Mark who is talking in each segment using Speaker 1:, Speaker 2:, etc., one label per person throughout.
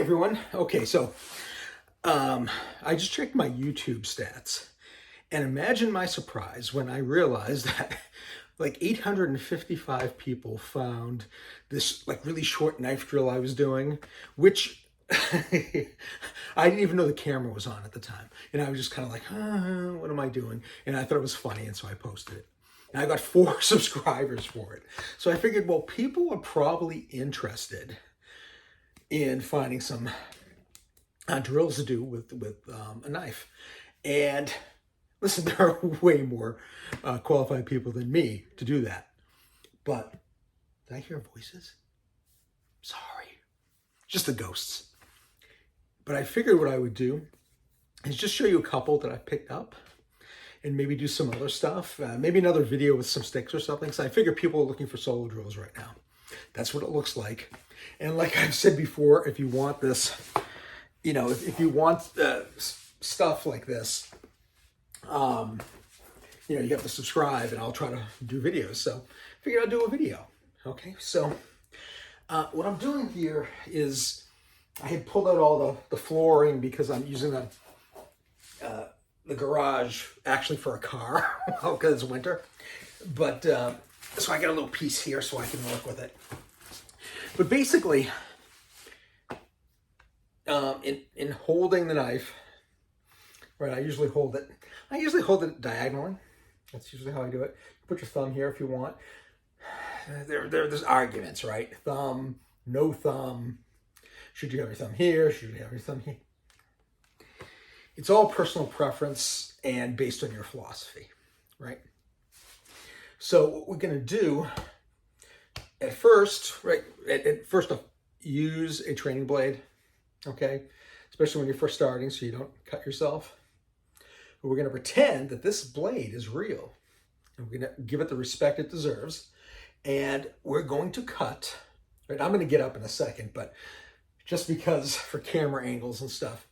Speaker 1: everyone. Okay, so I just checked my YouTube stats, and imagine my surprise when I realized that like 855 people found this like really short knife drill I was doing, which I didn't even know the camera was on at the time. And I was just kind of like, what am I doing? And I thought it was funny, and so I posted it. And I got 4 subscribers for it. So I figured, well, people are probably interested in finding some drills to do with a knife. And listen, there are way more qualified people than me to do that. But did I hear voices? Sorry, just the ghosts. But I figured what I would do is just show you a couple that I picked up and maybe do some other stuff. Maybe another video with some sticks or something. So I figure people are looking for solo drills right now. That's what it looks like. And like I've said before, if you want this, you know, if you want stuff like this, you know, you have to subscribe, and I'll try to do videos. So I figured I'll do a video. Okay, so what I'm doing here is I had pulled out all the flooring because I'm using the garage actually for a car because it's winter. But so I got a little piece here so I can work with it. But basically, in holding the knife, right, I usually hold it diagonally. That's usually how I do it. Put your thumb here if you want. There's arguments, right? Thumb, no thumb. Should you have your thumb here? Should you have your thumb here? It's all personal preference and based on your philosophy, right? So what we're going to do at first, right? At first, use a training blade, okay? Especially when you're first starting, so you don't cut yourself. But we're going to pretend that this blade is real, and we're going to give it the respect it deserves. And we're going to cut. Right? I'm going to get up in a second, but just because for camera angles and stuff,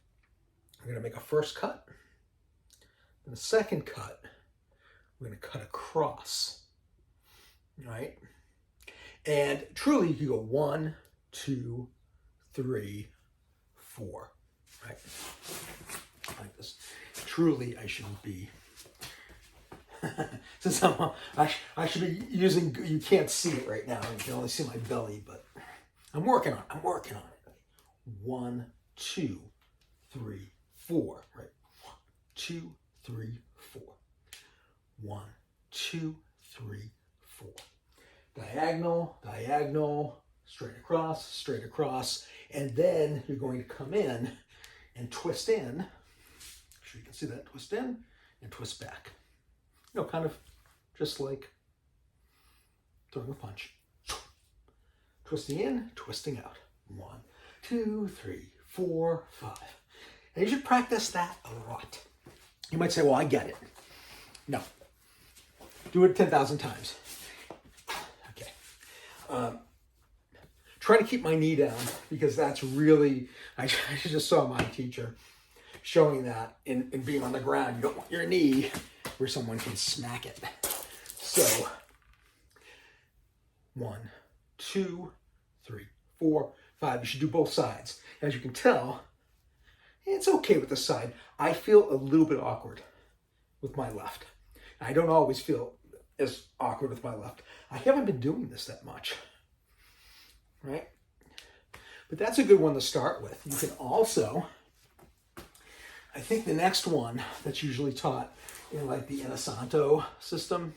Speaker 1: I'm going to make a first cut, and a second cut. We're going to cut across, right? And truly, you go 1, 2, 3, 4, right? Like this. Truly, I shouldn't be. Since I should be using. You can't see it right now. You can only see my belly, but I'm working on it. 1, 2, 3, 4. Right. 1, 2, 3, 4. 1, 2, 3, 4. Diagonal, straight across, and then you're going to come in and twist in. I'm sure you can see that. Twist in and twist back. You know, kind of just like throwing a punch. Twisting in, twisting out. 1, 2, 3, 4, 5. And you should practice that a lot. You might say, well, I get it. No. Do it 10,000 times. Okay. Try to keep my knee down because that's really, I just saw my teacher showing that in being on the ground. You don't want your knee where someone can smack it. So 1, 2, 3, 4, 5. You should do both sides. As you can tell, it's okay with the side. I feel a little bit awkward with my left. I don't always feel as awkward with my left. I haven't been doing this that much, right? But that's a good one to start with. You can also, I think the next one that's usually taught in like the Inosanto system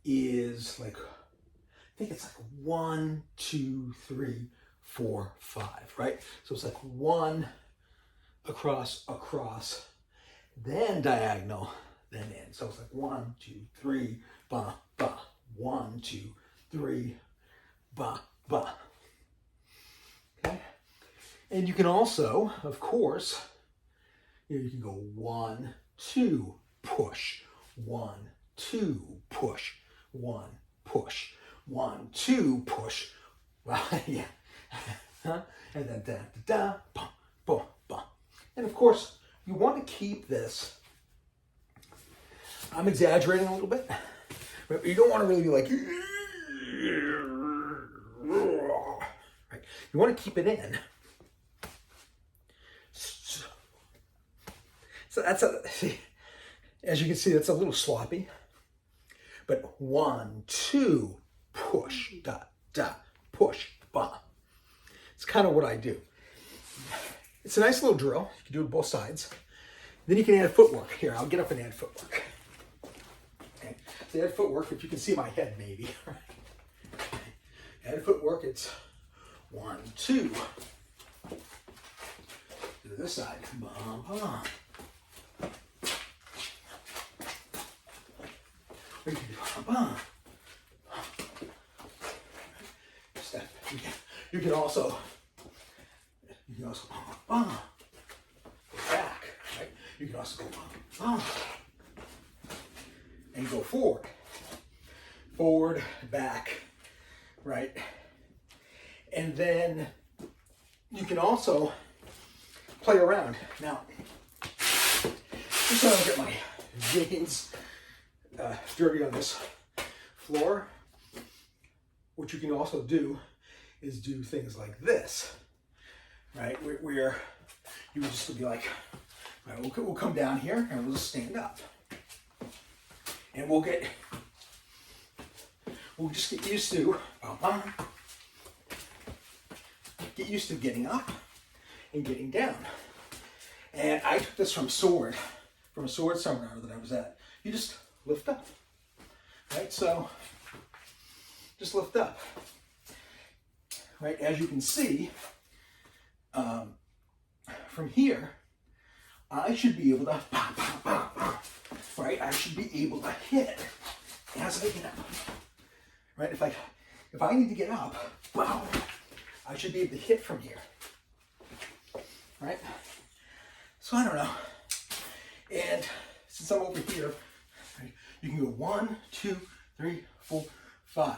Speaker 1: is like, I think it's like 1, 2, 3, 4, 5, right? So it's like 1 across, then diagonal, then in. So it's like 1, 2, 3, ba, ba. 1, 2, 3, ba, ba. Okay? And you can also, of course, you can go 1, 2, push. 1, 2, push. 1, push. 1, 2, push. Well, yeah. And then da, da, da, ba, ba, ba. And of course, you want to keep this. I'm exaggerating a little bit. But you don't want to really be like, right? You want to keep it in, So that's see, as you can see, that's a little sloppy. But 1, 2, push, da, da, push, ba. It's kind of what I do. It's a nice little drill. You can do it both sides. Then you can add footwork. Here, I'll get up and add footwork. Okay. So add footwork, if you can see my head maybe. Add footwork, it's 1, 2. To this side. Bum, bum. You can also go back, right? You can also go and go forward, back, right? And then you can also play around. Now, just so I don't get my jeans dirty on this floor, what you can also do is do things like this, right? Where you would just be like, right, we'll come down here and we'll just stand up. And we'll just get used to, getting up and getting down. And I took this from a sword seminar that I was at. You just lift up, right? So just lift up, right? As you can see, from here, I should be able to, right? I should be able to hit as I get up, right? If I need to get up, wow, I should be able to hit from here, right? So I don't know. And since I'm over here, right, you can go 1, 2, 3, 4, 5.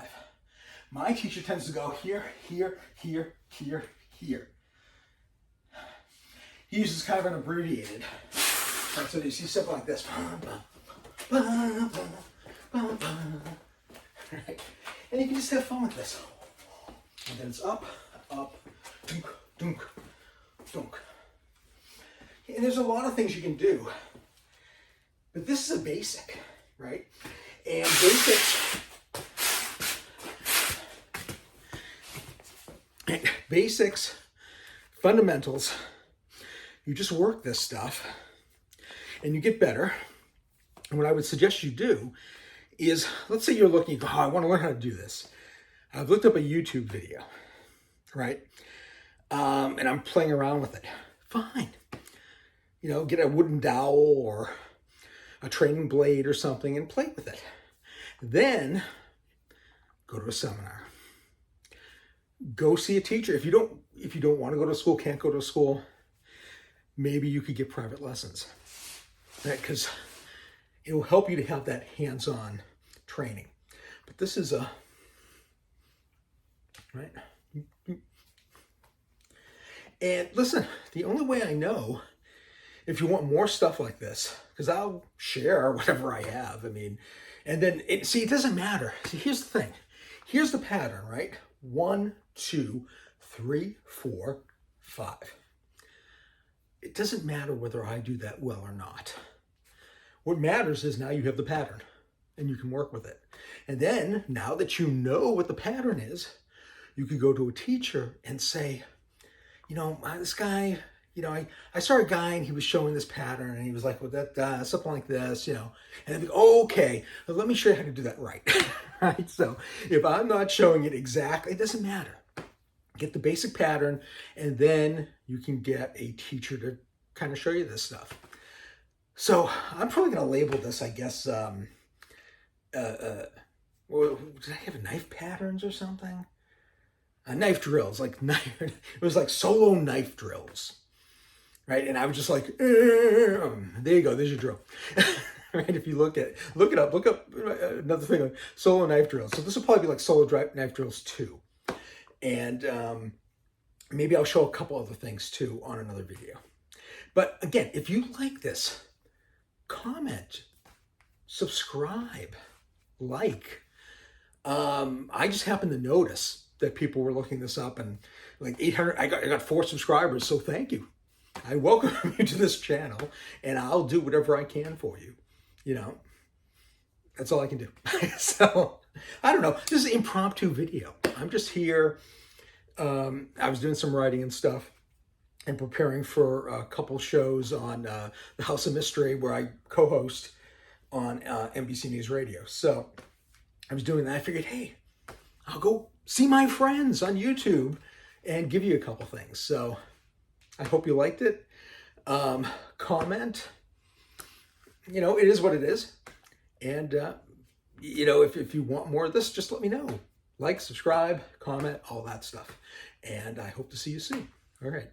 Speaker 1: My teacher tends to go here, here, here, here, here. He uses kind of an abbreviated. Right, so you see something like this. Right? And you can just have fun with this. And then it's up, dunk, dunk, dunk. And there's a lot of things you can do. But this is a basic, right? And basics, fundamentals, you just work this stuff and you get better. And what I would suggest you do is, let's say you're looking, I want to learn how to do this. I've looked up a YouTube video, right? And I'm playing around with it. Fine. You know, get a wooden dowel or a training blade or something and play with it. Then go to a seminar. Go see a teacher. If you don't want to go to school, can't go to school, maybe you could get private lessons, right? Because it will help you to have that hands-on training. But this is right? And listen, the only way I know, if you want more stuff like this, because I'll share whatever I have, I mean, and then, it doesn't matter. See, here's the thing. Here's the pattern, right? 1, 2, 3, 4, 5. It doesn't matter whether I do that well or not. What matters is now you have the pattern and you can work with it. And then, now that you know what the pattern is, you can go to a teacher and say, you know, this guy, you know, I saw a guy and he was showing this pattern and he was like, well, that something like this, you know, and I'd be, oh, okay, well, let me show you how to do that right. Right? So if I'm not showing it exactly, it doesn't matter. Get the basic pattern and then you can get a teacher to kind of show you this stuff. So I'm probably going to label this, I guess, well, did I have knife patterns or something? Knife drills, like it was like solo knife drills. Right, and I was just like, there you go, there's your drill. Right, if you look up another thing on solo knife drills. So this will probably be like solo knife drills 2. And maybe I'll show a couple other things too on another video. But again, if you like this, comment, subscribe, like. I just happened to notice that people were looking this up and like 800, I got 4 subscribers, so thank you. I welcome you to this channel, and I'll do whatever I can for you. You know, that's all I can do. So, I don't know. This is an impromptu video. I'm just here. I was doing some writing and stuff and preparing for a couple shows on the House of Mystery, where I co-host on NBC News Radio. So I was doing that. I figured, hey, I'll go see my friends on YouTube and give you a couple things. So I hope you liked it. Comment. You know, it is what it is. And, you know, if you want more of this, just let me know. Like, subscribe, comment, all that stuff. And I hope to see you soon. All right.